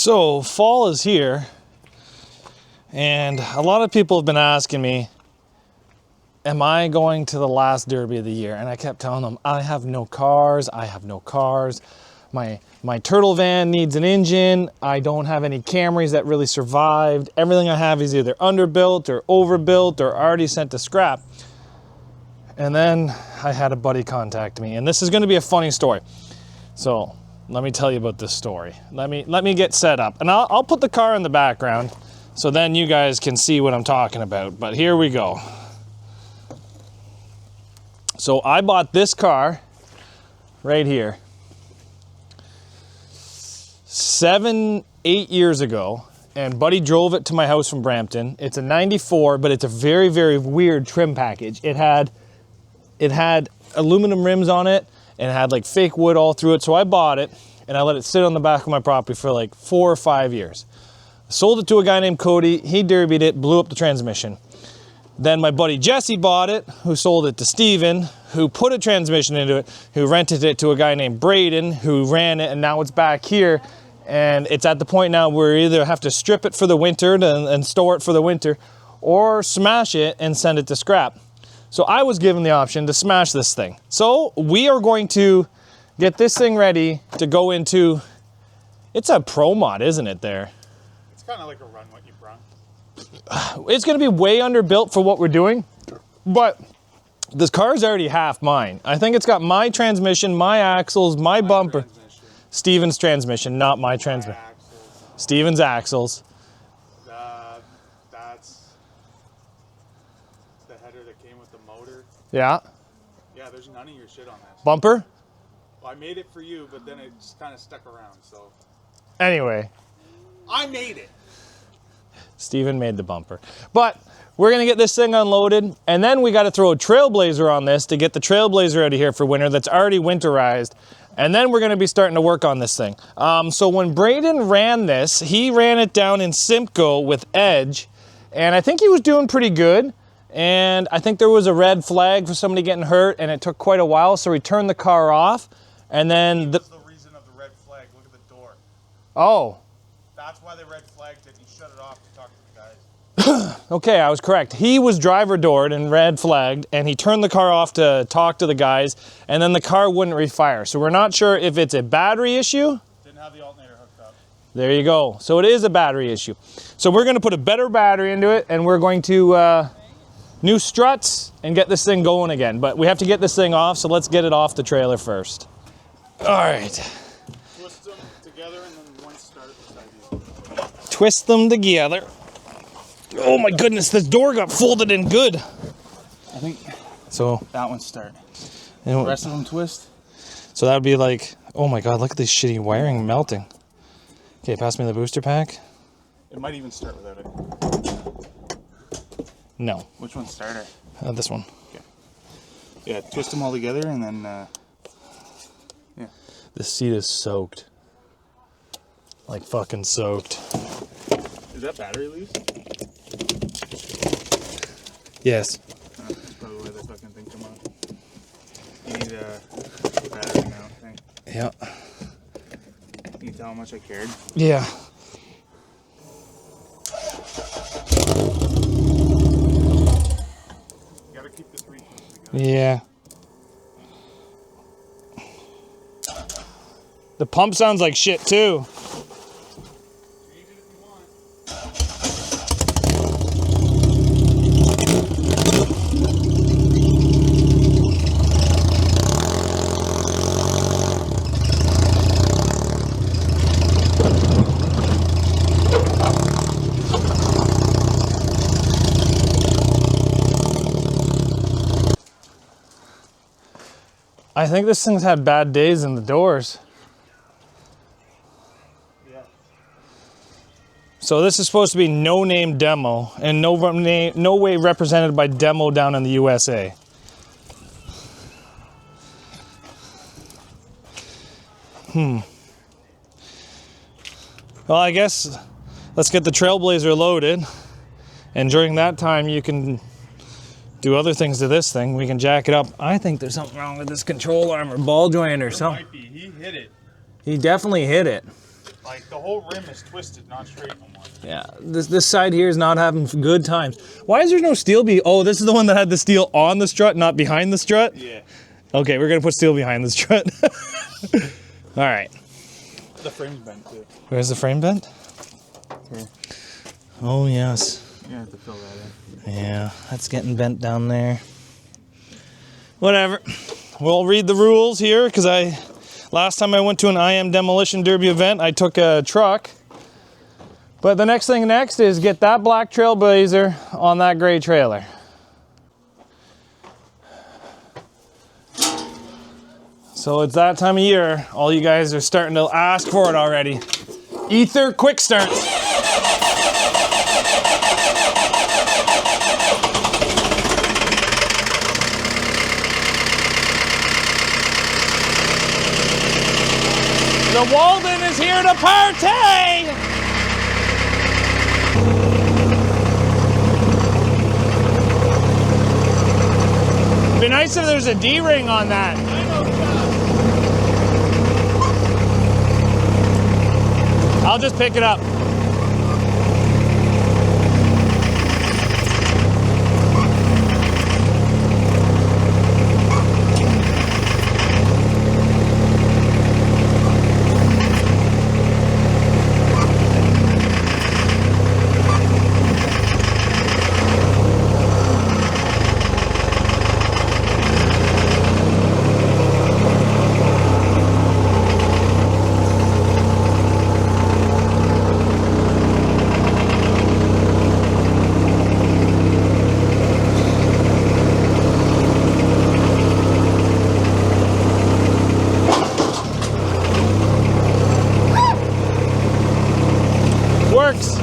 So fall is here, and a lot of people have been asking me, am I going to the last derby of the year? And I kept telling them, I have no cars, My turtle van needs an engine. I don't have any Camrys that really survived. Everything I have is either underbuilt or overbuilt or already sent to scrap. And then I had a buddy contact me, and this is gonna be a funny story. So let me tell you about this story. Let me get set up, and I'll put the car in the background so then you guys can see what I'm talking about. But here we go. So I bought this car right here 7-8 years ago, and buddy drove it to my house from Brampton. It's a 94, but it's a very, very weird trim package. It had aluminum rims on it, and it had like fake wood all through it. So I bought it, and I let it sit on the back of my property for like 4 or 5 years. I sold it to a guy named Cody. He derbied it, blew up the transmission. Then my buddy Jesse bought it, who sold it to Steven, who put a transmission into it, who rented it to a guy named Braden, who ran it, and now it's back here. And it's at the point now where we either have to strip it for the winter and store it for the winter, or smash it and send it to scrap. So I was given the option to smash this thing. So we are going to get this thing ready to go into, it's a Pro Mod, isn't it there? It's kind of like a run what you brung. It's gonna be way underbuilt for what we're doing, but this car is already half mine. I think it's got my transmission, my axles, my bumper. Steven's transmission, not my transmission. Steven's axles. That's the header that came with the motor. Yeah. Yeah, there's none of your shit on this. Bumper? Well, I made it for you, but then it just kind of stuck around, so. Anyway. I made it. Steven made the bumper. But we're gonna get this thing unloaded, and then we gotta throw a Trailblazer on this to get the Trailblazer out of here for winter that's already winterized. And then we're gonna be starting to work on this thing. So when Braden ran this, he ran it down in Simcoe with Edge, and I think he was doing pretty good. And I think there was a red flag for somebody getting hurt, and it took quite a while, so he turned the car off, and then That's the reason of the red flag. Look at the door. Oh. That's why they red flagged it. He shut it off to talk to the guys. Okay, I was correct. He was driver doored and red flagged, and he turned the car off to talk to the guys, and then the car wouldn't refire. So we're not sure if it's a battery issue. Didn't have the alternator hooked up. There you go. So it is a battery issue. So we're gonna put a better battery into it, and we're going to new struts and get this thing going again. But we have to get this thing off, so let's get it off the trailer first. All right. Twist them together and then one start beside you. Twist them together. Oh my goodness, this door got folded in good. I think so that one start. And The rest of them twist. So that would be like, oh my God, look at this shitty wiring melting. Okay, pass me the booster pack. It might even start without it. No. Which one's starter? This one. Okay. Yeah, twist them all together and then, yeah. The seat is soaked. Like fucking soaked. Is that battery loose? Yes. That's probably why the fucking thing come on. You need a battery mount thing. Yeah. Can you tell how much I cared? Yeah. You gotta keep the 3 pieces together. Yeah. The pump sounds like shit too. Change it if you want. I think this thing's had bad days in the doors. Yeah. So this is supposed to be no name demo and no way represented by demo down in the USA. Well, I guess let's get the Trailblazer loaded, and during that time you can do other things to this thing. We can jack it up. I think there's something wrong with this control arm or ball joint or something. Might be. He hit it. He definitely hit it. Like the whole rim is twisted, not straight no more. Yeah, this side here is not having good times. Why is there no steel Oh, this is the one that had the steel on the strut, not behind the strut? Yeah. Okay, we're gonna put steel behind the strut. All right. The frame's bent too. Where's the frame bent? Here. Oh, yes. You have to fill that in. Yeah, that's getting bent down there. Whatever. We'll read the rules here, because last time I went to an I Am Demolition Derby event, I took a truck. But the next thing is get that black Trailblazer on that gray trailer. So it's that time of year. All you guys are starting to ask for it already. Ether quick starts. The Walden is here to party! Be nice if there's a D-ring on that. I'll just pick it up. Works.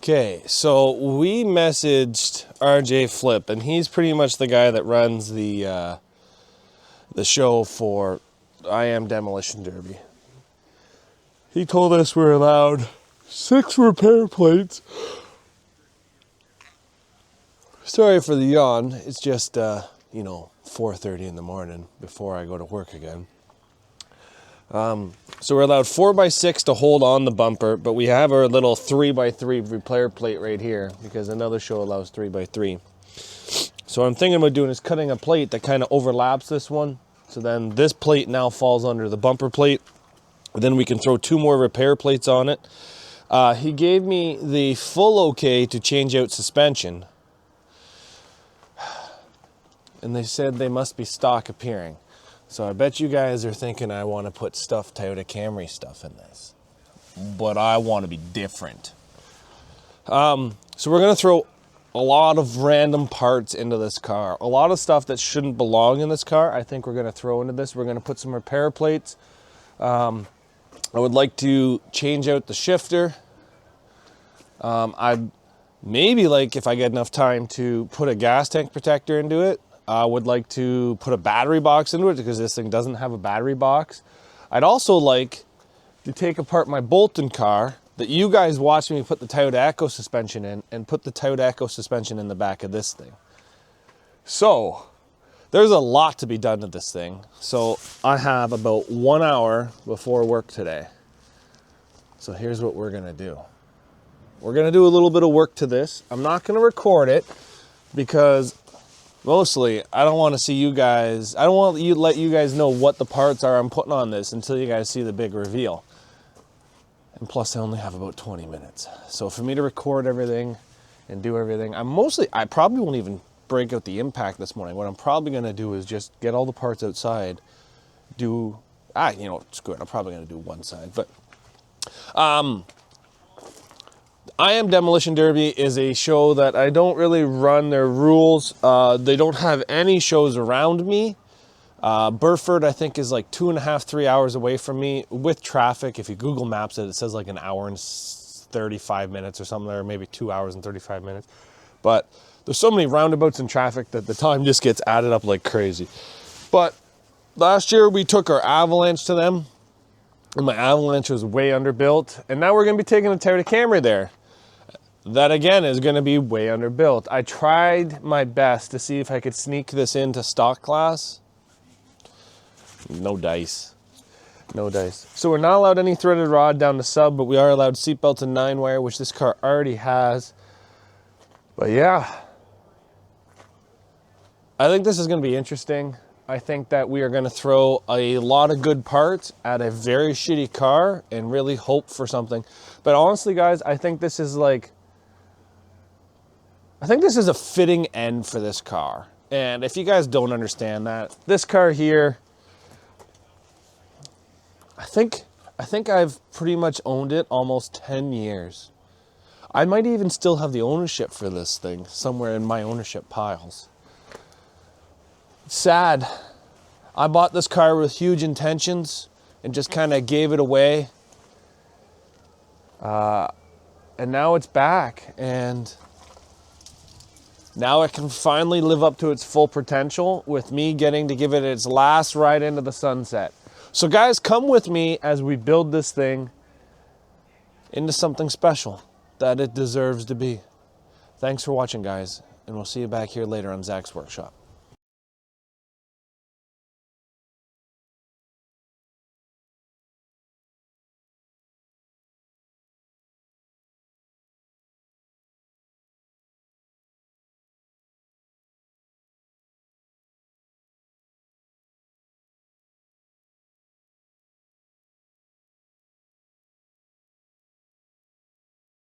Okay, so we messaged RJ Flip, and he's pretty much the guy that runs the show for I Am Demolition Derby. He told us we're allowed 6 repair plates. Sorry for the yawn. It's just, 4:30 in the morning before I go to work again. So we're allowed 4x6 to hold on the bumper, but we have our little 3x3 repair plate right here because another show allows 3x3. So what I'm thinking about doing is cutting a plate that kind of overlaps this one. So then this plate now falls under the bumper plate. Then we can throw 2 more repair plates on it. He gave me the full okay to change out suspension. And they said they must be stock appearing. So I bet you guys are thinking I want to put stuff Toyota Camry stuff in this. But I want to be different. So we're going to throw a lot of random parts into this car. A lot of stuff that shouldn't belong in this car, I think we're going to throw into this. We're going to put some repair plates. I would like to change out the shifter. I'd maybe like, if I get enough time, to put a gas tank protector into it. I would like to put a battery box into it because this thing doesn't have a battery box. I'd also like to take apart my Bolton car that you guys watched me put the Toyota Echo suspension in and put the Toyota Echo suspension in the back of this thing. So there's a lot to be done to this thing. So I have about 1 hour before work today. So here's what we're gonna do. We're gonna do a little bit of work to this. I'm not gonna record it because mostly I don't want to see you guys, I don't want to let you guys know what the parts are I'm putting on this until you guys see the big reveal. And plus I only have about 20 minutes. So for me to record everything and do everything, I probably won't even break out the impact this morning. What I'm probably gonna do is just get all the parts outside, screw it, I'm probably gonna do one side, but I Am Demolition Derby is a show that I don't really run their rules. They don't have any shows around me. Burford, I think, is like 2.5, 3 hours away from me with traffic. If you Google Maps it, it says like 1 hour and 35 minutes or something, or maybe 2 hours and 35 minutes. But there's so many roundabouts and traffic that the time just gets added up like crazy. But last year we took our Avalanche to them, and my Avalanche was way underbuilt. And now we're gonna be taking a Toyota Camry there. That again is gonna be way underbuilt. I tried my best to see if I could sneak this into stock class. No dice, no dice. So we're not allowed any threaded rod down the sub, but we are allowed seatbelts and 9-wire, which this car already has. But yeah, I think this is gonna be interesting. I think that we are gonna throw a lot of good parts at a very shitty car and really hope for something. But honestly, guys, I think this is a fitting end for this car. And if you guys don't understand that, this car here, I think I've pretty much owned it almost 10 years. I might even still have the ownership for this thing somewhere in my ownership piles. Sad. I bought this car with huge intentions and just kind of gave it away. And now it's back, and now it can finally live up to its full potential with me getting to give it its last ride into the sunset. So guys, come with me as we build this thing into something special that it deserves to be. Thanks for watching, guys, and we'll see you back here later on Zach's Workshop.